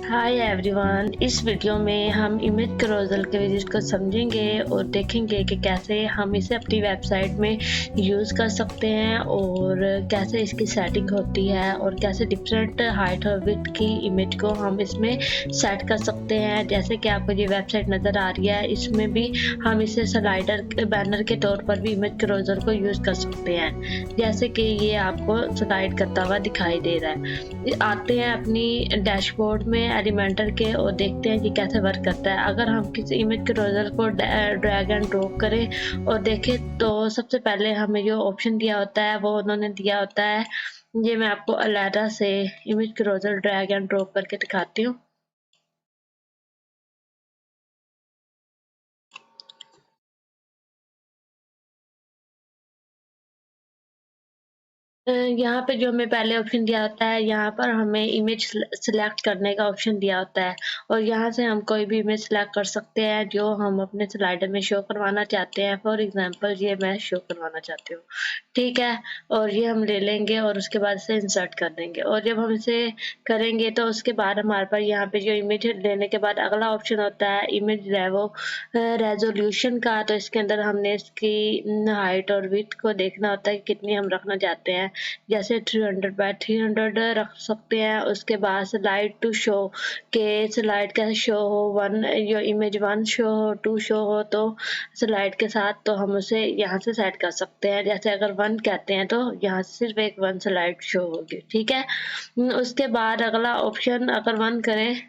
Hi everyone, इस video में हम इमेज क्रोजल के विजिट को समझेंगे और देखेंगे कि कैसे हम इसे अपनी वेबसाइट में यूज़ कर सकते हैं और कैसे इसकी सेटिंग होती है और कैसे डिफरेंट हाइट और विड्थ की इमेज को हम इसमें सेट कर सकते हैं। जैसे कि आपको ये वेबसाइट नज़र आ रही है, इसमें भी हम इसे स्लाइडर बैनर के तौर पर भी इमेज क्रोजल को यूज़ कर सकते हैं, जैसे कि ये आपको स्लाइड करता हुआ दिखाई दे रहा है। आते हैं अपनी डैशबोर्ड में एलिमेंटर के और देखते हैं कि कैसे वर्क करता है। अगर हम किसी इमेज क्रोजल को ड्रैग एंड ड्रॉप करें और देखें तो सबसे पहले हमें जो ऑप्शन दिया होता है वो उन्होंने दिया होता है। ये मैं आपको अलहदा से इमेज क्रोजल ड्रैग एंड ड्रॉप करके दिखाती हूँ। यहाँ पे जो हमें पहले ऑप्शन दिया होता है, यहाँ पर हमें इमेज सिलेक्ट करने का ऑप्शन दिया होता है और यहाँ से हम कोई भी इमेज सिलेक्ट कर सकते हैं जो हम अपने स्लाइडर में शो करवाना चाहते हैं। फॉर एग्जांपल ये मैं शो करवाना चाहती हूँ, ठीक है। और ये हम ले लेंगे और उसके बाद इसे इंसर्ट कर देंगे और जब हम इसे करेंगे तो उसके बाद हमारे पास यहाँ पे जो इमेज लेने के बाद अगला ऑप्शन होता है इमेज रेजोल्यूशन का। तो इसके अंदर हमने इसकी हाइट और विड्थ को देखना होता है कि कितनी हम रखना चाहते हैं। जैसे 300 बाय 300 रख सकते हैं। उसके बाद स्लाइड टू शो के स्लाइड कैसे शो हो, वन जो इमेज वन शो हो, टू शो हो तो स्लाइड के साथ, तो हम उसे यहाँ से सेट कर सकते हैं। जैसे अगर वन कहते हैं तो यहाँ से सिर्फ एक वन स्लाइड शो होगी, ठीक है। उसके बाद अगला ऑप्शन अगर वन करें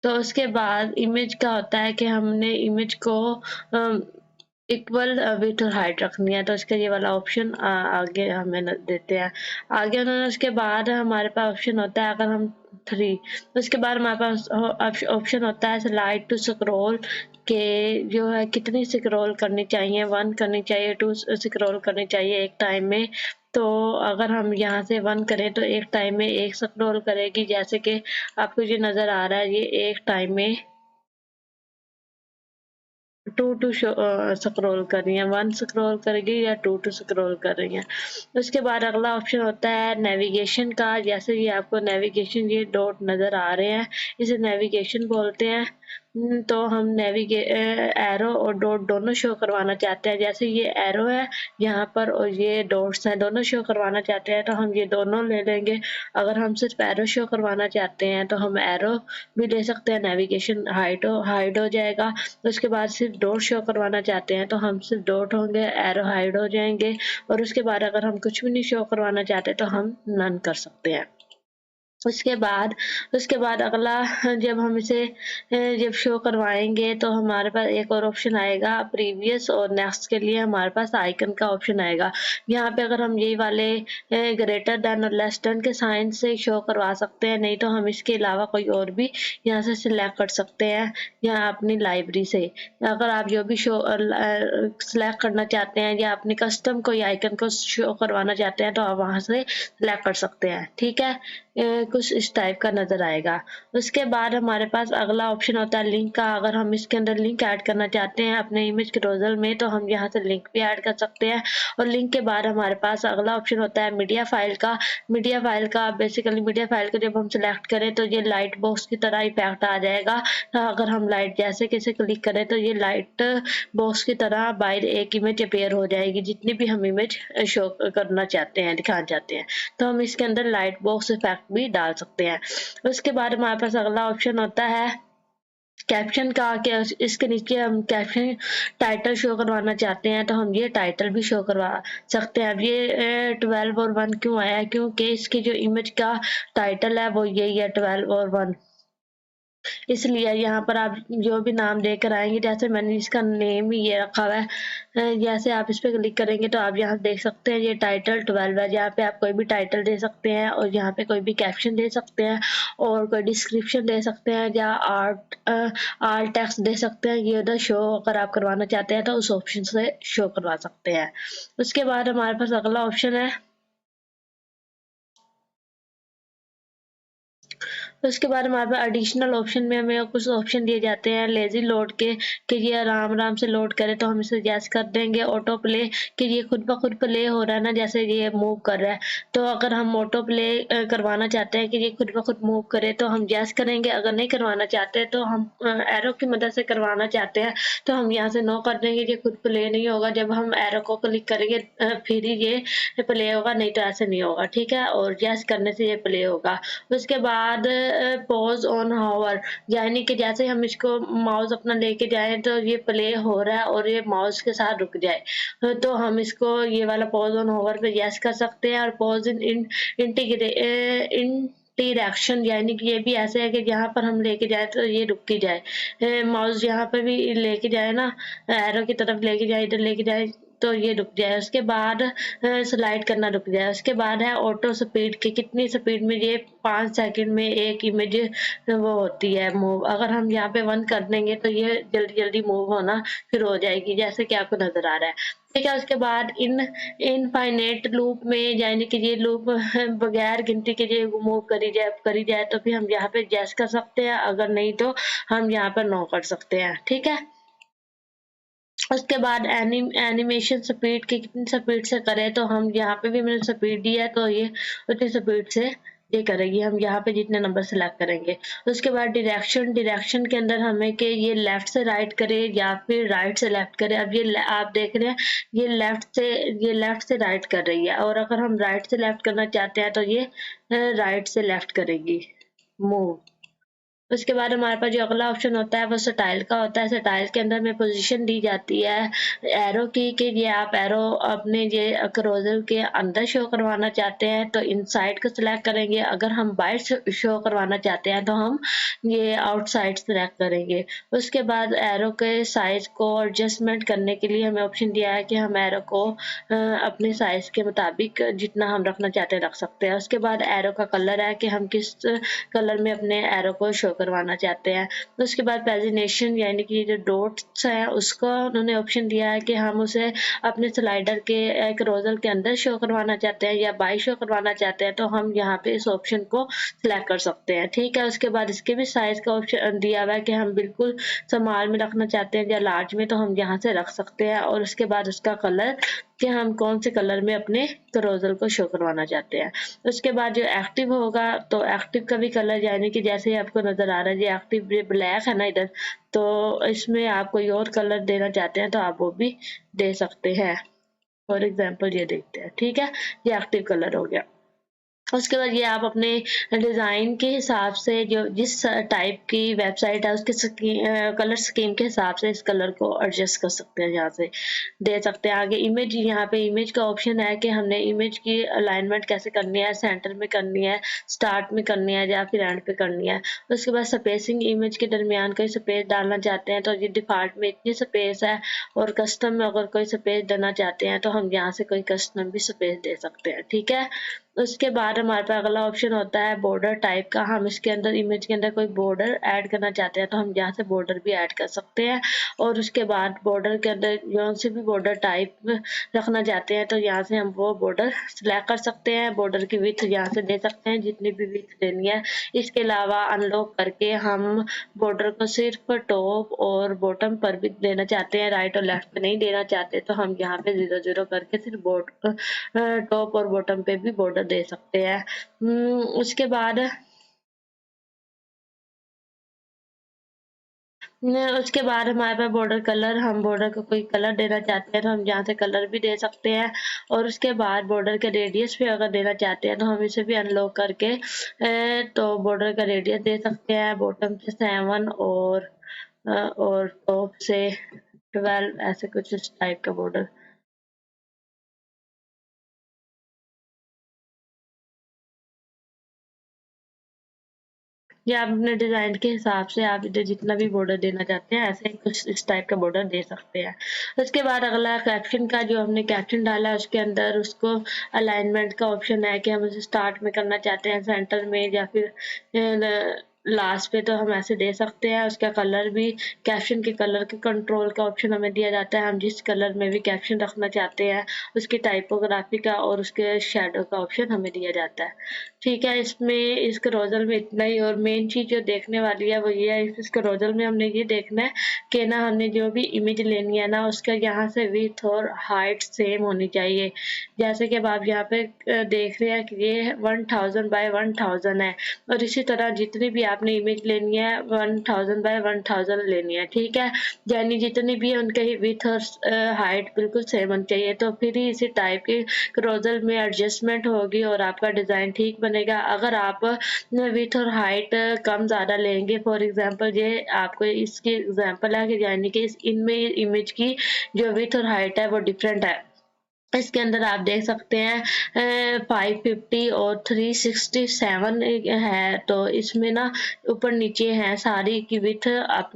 तो उसके बाद इमेज का होता है कि हमने इमेज को इक्वल विड्थ और हाइट रखनी है। तो इसका ये वाला ऑप्शन आगे हमें देते हैं। आगे उन्होंने उसके बाद हमारे पास ऑप्शन होता है अगर हम 3, तो उसके बाद हमारे पास ऑप्शन होता है स्लाइड टू स्क्रॉल के जो है कितनी स्क्रॉल करनी चाहिए, 1 करनी चाहिए, 2 स्क्रॉल करनी चाहिए एक टाइम में। तो अगर हम यहाँ से 1 करें तो एक टाइम में 1 स्क्रॉल करेगी। जैसे कि आपको ये नज़र आ रहा है, ये एक टाइम में 2 स्क्रॉल कर रही हैं, 1 स्क्रॉल करेगी या 2 स्क्रॉल कर रही हैं। उसके बाद अगला ऑप्शन होता है नेविगेशन का। जैसे ये आपको नेविगेशन ये डॉट नज़र आ रहे हैं, इसे नेविगेशन बोलते हैं। तो हम एरो और डॉट दोनों शो करवाना चाहते हैं। जैसे ये एरो है यहाँ पर और ये डॉट्स हैं, दोनों शो करवाना चाहते हैं तो हम ये दोनों ले लेंगे। अगर हम सिर्फ एरो शो करवाना चाहते हैं तो हम एरो भी ले सकते हैं, नेविगेशन हाइड हो जाएगा। उसके बाद सिर्फ डॉट शो करवाना चाहते हैं तो हम सिर्फ डॉट होंगे, एरो हाइड हो जाएंगे। और उसके बाद अगर हम कुछ भी नहीं शो करवाना चाहते तो हम नन कर सकते हैं। उसके बाद अगला जब हम इसे जब शो करवाएंगे तो हमारे पास एक और ऑप्शन आएगा प्रीवियस और नेक्स्ट के लिए हमारे पास आइकन का ऑप्शन आएगा। यहाँ पे अगर हम यही वाले ग्रेटर देन और लेस देन के साइन से शो करवा सकते हैं, नहीं तो हम इसके अलावा कोई और भी यहाँ से सिलेक्ट कर सकते हैं यहाँ अपनी लाइब्रेरी से। अगर आप जो भी शो सिलेक्ट करना चाहते हैं या अपनी कस्टम कोई आइकन को शो करवाना चाहते हैं तो आप वहाँ से सिलेक्ट कर सकते हैं, ठीक है। कुछ इस टाइप का नजर आएगा। उसके बाद हमारे पास अगला ऑप्शन होता है लिंक का। अगर हम इसके अंदर लिंक ऐड करना चाहते हैं अपने इमेज क्रोजल में तो हम यहाँ से लिंक भी ऐड कर सकते हैं। और लिंक के बाद हमारे पास अगला ऑप्शन होता है मीडिया फाइल का। बेसिकली मीडिया फाइल को जब हम सिलेक्ट करें तो ये लाइट बॉक्स की तरह इफेक्ट आ जाएगा। तो अगर हम लाइट जैसे किसी क्लिक करें तो ये लाइट बॉक्स की तरह बाहर एक इमेज अपेयर हो जाएगी, जितनी भी हम इमेज शो करना चाहते हैं, दिखाना चाहते हैं। तो हम इसके अंदर लाइट बॉक्स इफेक्ट भी डाल सकते हैं। उसके बाद हमारे पास अगला ऑप्शन होता है कैप्शन का। इसके नीचे हम कैप्शन टाइटल शो करवाना चाहते हैं तो हम ये टाइटल भी शो करवा सकते हैं। अब ये 12 और 1 क्यों आया है, क्योंकि इसकी जो इमेज का टाइटल है वो यही है 12 और 1, इसलिए यहाँ पर आप जो भी नाम देकर आएंगे, जैसे मैंने इसका नेम ही ये रखा हुआ है, जैसे आप इस पर क्लिक करेंगे तो आप यहाँ देख सकते हैं ये टाइटल 12 है। यहाँ पे आप कोई भी टाइटल दे सकते हैं और यहाँ पे कोई भी कैप्शन दे सकते हैं और कोई डिस्क्रिप्शन दे सकते हैं या आर्ट टेक्स्ट दे सकते हैं। ये उधर शो अगर आप करवाना चाहते हैं तो उस ऑप्शन से शो करवा सकते हैं। उसके बाद हमारे पास अगला ऑप्शन है उसके बाद हमारे पास एडिशनल ऑप्शन में हमें कुछ ऑप्शन दिए जाते हैं लेजी लोड के, कि ये आराम आराम से लोड करे, तो हम इसे यस कर देंगे। ऑटो प्ले, कि ये खुद ब खुद प्ले हो रहा है ना, जैसे ये मूव कर रहा है, तो अगर हम ऑटो प्ले करवाना चाहते हैं कि ये खुद ब खुद मूव करे तो हम यस करेंगे। अगर नहीं करवाना चाहते तो हम एरो की मदद से करवाना चाहते हैं तो हम यहाँ से नो कर देंगे। ये खुद प्ले नहीं होगा, जब हम एरो को क्लिक करेंगे फिर ही ये प्ले होगा, नहीं तो ऐसे नहीं होगा, ठीक है। और यस करने से ये प्ले होगा। उसके बाद पॉज ऑन हावर, यानी कि जैसे हम इसको माउस अपना लेके जाएं तो ये प्ले हो रहा है और ये माउस के साथ रुक जाए, तो हम इसको ये वाला पॉज ऑन हावर पे यस कर सकते हैं। और पॉज इन इंटरेक्शन, यानी कि ये भी ऐसे है कि जहाँ पर हम लेके जाए तो ये रुक ही जाए, माउस यहाँ पर भी लेके जाए ना, एरो की तरफ लेके जाए, इधर लेके जाए तो ये रुक जाए। उसके बाद स्लाइड करना रुक जाए। उसके बाद है ऑटो स्पीड, की कितनी स्पीड में ये 5 सेकंड में एक इमेज वो होती है मूव। अगर हम यहाँ पे 1 कर देंगे तो ये जल्दी जल्दी मूव होना शुरू हो जाएगी, जैसे कि आपको नजर आ रहा है, ठीक है। उसके बाद इनफाइनाइट लूप में, यानी कि ये लूप बगैर गिनती के ये मूव करी जाए तो भी हम यहाँ पे यस कर सकते हैं, अगर नहीं तो हम यहाँ पर नो कर सकते हैं, ठीक है। उसके बाद एनिमेशन स्पीड, की कितनी स्पीड से करें, तो हम यहाँ पे भी मैंने स्पीड दी है तो ये उतनी स्पीड से ये करेगी। हम यहाँ पे जितने नंबर सेलेक्ट करेंगे। उसके बाद डायरेक्शन के अंदर हमें कि ये लेफ्ट से राइट करे या फिर राइट से लेफ्ट करे। अब ये आप देख रहे हैं ये लेफ्ट से राइट कर रही है, और अगर हम राइट से लेफ्ट करना चाहते हैं तो ये राइट से लेफ्ट करेगी मूव। उसके बाद हमारे पास जो अगला ऑप्शन होता है वो स्टाइल का होता है। स्टाइल के अंदर में पोजीशन दी जाती है एरो की, कि ये आप एरो अपने ये क्रोजल के अंदर शो करवाना चाहते हैं तो इनसाइड को सिलेक्ट करेंगे। अगर हम बाहर शो करवाना चाहते हैं तो हम ये आउटसाइड सिलेक्ट करेंगे। उसके बाद एरो के साइज को एडजस्टमेंट करने के लिए हमें ऑप्शन दिया है कि हम एरो को अपने साइज के मुताबिक जितना हम रखना चाहते हैं रख सकते हैं। उसके बाद एरो का कलर है कि हम किस कलर में अपने एरो को शो करवाना चाहते हैं। उसके बाद पेजिनेशन, यानी कि जो डॉट्स है उसको उन्होंने ऑप्शन दिया है कि हम उसे अपने स्लाइडर के एक रोजल के अंदर शो करवाना चाहते हैं या बाई शो करवाना चाहते हैं, तो हम यहाँ पे इस ऑप्शन को सिलेक्ट कर सकते हैं, ठीक है। उसके बाद इसके भी साइज का ऑप्शन दिया हुआ है कि हम बिल्कुल स्मॉल में रखना चाहते हैं या लार्ज में, तो हम यहाँ से रख सकते हैं। और उसके बाद उसका कलर, कि हम कौन से कलर में अपने क्रोजल को शो करवाना चाहते हैं। उसके बाद जो एक्टिव होगा तो एक्टिव का भी कलर, यानी कि जैसे आपको नजर आ रहा है ये एक्टिव ये ब्लैक है ना इधर, तो इसमें आप कोई और कलर देना चाहते हैं तो आप वो भी दे सकते हैं। फॉर एग्जाम्पल ये देखते हैं, ठीक है, ये एक्टिव कलर हो गया। उसके बाद ये आप अपने डिज़ाइन के हिसाब से, जो जिस टाइप की वेबसाइट है उसके कलर स्कीम के हिसाब से इस कलर को एडजस्ट कर सकते हैं, यहाँ से दे सकते हैं। आगे इमेज, यहाँ पे इमेज का ऑप्शन है कि हमने इमेज की अलाइनमेंट कैसे करनी है, सेंटर में करनी है, स्टार्ट में करनी है या फिर एंड पे करनी है। उसके बाद स्पेसिंग, इमेज के दरमियान कोई स्पेस डालना चाहते हैं तो ये डिफॉल्ट में इतनी स्पेस है, और कस्टम में अगर कोई स्पेस देना चाहते हैं तो हम यहाँ से कोई कस्टम भी स्पेस दे सकते हैं, ठीक है। उसके बाद हमारे पास अगला ऑप्शन होता है बॉर्डर टाइप का। हम इसके अंदर इमेज के अंदर कोई बॉर्डर ऐड करना चाहते हैं तो हम यहाँ से बॉर्डर भी ऐड कर सकते हैं। और उसके बाद बॉर्डर के अंदर जो से भी बॉर्डर टाइप रखना चाहते हैं तो यहाँ से हम वो बॉर्डर सिलेक्ट कर सकते हैं। बॉर्डर की विड्थ यहाँ से दे सकते हैं जितनी भी विड्थ देनी है। इसके अलावा अनलॉक करके हम बॉर्डर को सिर्फ टॉप और बॉटम पर भी देना चाहते हैं, राइट और लेफ्ट पे नहीं देना चाहते तो हम यहाँ पे 0 0 करके सिर्फ टॉप और बॉटम पे भी बॉर्डर दे सकते हैं। उसके बाद हमारे पास बॉर्डर कलर, हम बॉर्डर को कोई कलर देना चाहते हैं तो हम यहाँ से कलर भी दे सकते हैं। और उसके बाद बॉर्डर के रेडियस भी अगर देना चाहते हैं तो हम इसे भी अनलॉक करके तो बॉर्डर का रेडियस दे सकते हैं, बॉटम से 7 और टॉप से 12, ऐसे कुछ इस टाइप का बॉर्डर। या आप अपने डिजाइन के हिसाब से आप इधर जितना भी बॉर्डर देना चाहते हैं ऐसे कुछ इस टाइप का बॉर्डर दे सकते हैं। उसके बाद अगला कैप्शन का, जो हमने कैप्शन डाला है उसके अंदर उसको अलाइनमेंट का ऑप्शन है कि हम उसे स्टार्ट में करना चाहते हैं, सेंटर में या फिर लास्ट पे, तो हम ऐसे दे सकते हैं। उसका कलर भी, कैप्शन के कलर के कंट्रोल का ऑप्शन हमें दिया जाता है। हम जिस कलर में भी कैप्शन रखना चाहते हैं उसकी टाइपोग्राफी का और उसके शेडो का ऑप्शन हमें दिया जाता है। ठीक है, इसमें इस क्रोजल में इतना ही, और मेन चीज़ जो देखने वाली है वो ये है, इस क्रोजल में हमने ये देखना है कि ना हमने जो भी इमेज लेनी है ना, उसका यहाँ से विड्थ और हाइट सेम होनी चाहिए। जैसे कि अब आप यहाँ पे देख रहे हैं कि ये 1000 बाय 1000 है, और इसी तरह जितनी भी आपने इमेज लेनी है 1000 बाय 1000 लेनी है, ठीक है। यानी जितनी भी है उनके विड्थ और हाइट बिल्कुल सेम होनी चाहिए, तो फिर ही इसी टाइप के क्रोजल में एडजस्टमेंट होगी और आपका डिज़ाइन ठीक बनेगा। अगर आप विड्थ और हाइट कम ज़्यादा लेंगे, फॉर एग्जांपल ये आपको इसकी एग्जांपल है कि यानी कि इनमें इमेज की जो विड्थ और हाइट है वो डिफरेंट है। इसके अंदर आप देख सकते हैं 550 और 367 है, तो इसमें ना ऊपर नीचे है सारी की विथ आप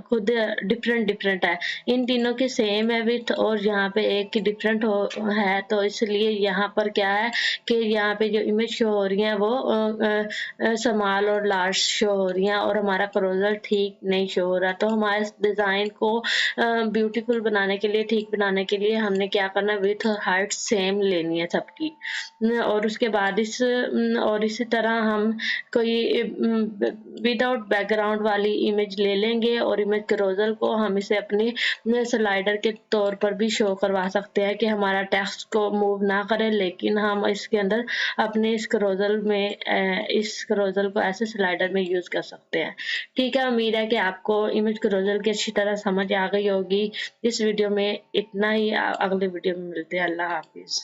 खुद डिफरेंट डिफरेंट है। इन तीनों की सेम है विथ, और यहाँ पे एक की डिफरेंट है, तो इसलिए यहाँ पर क्या है कि यहाँ पे जो इमेज शो हो रही है वो स्मॉल और लार्ज शो हो रही हैं, और हमारा क्रोजल ठीक नहीं शो हो रहा। तो हमारे डिज़ाइन को ब्यूटीफुल बनाने के लिए, ठीक बनाने के लिए हमने क्या करना है, विड्थ और हाइट सेम लेनी है सबकी। और उसके बाद और इसी तरह हम कोई विदाउट बैकग्राउंड वाली इमेज ले लेंगे, और इमेज क्रोजल को हम इसे अपनी स्लाइडर के तौर पर भी शो करवा सकते हैं कि हमारा टेक्स्ट को मूव ना करे, लेकिन हम इसके अंदर अपने इस क्रोजल को ऐसे स्लाइडर में यूज कर सकते हैं। ठीक है, उम्मीद है कि आपको इमेज क्रोजल की अच्छी तरह समझ आ गई होगी। इस वीडियो में इतना ही, अगले वीडियो में मिलते हैं। अल्लाह हाफिज।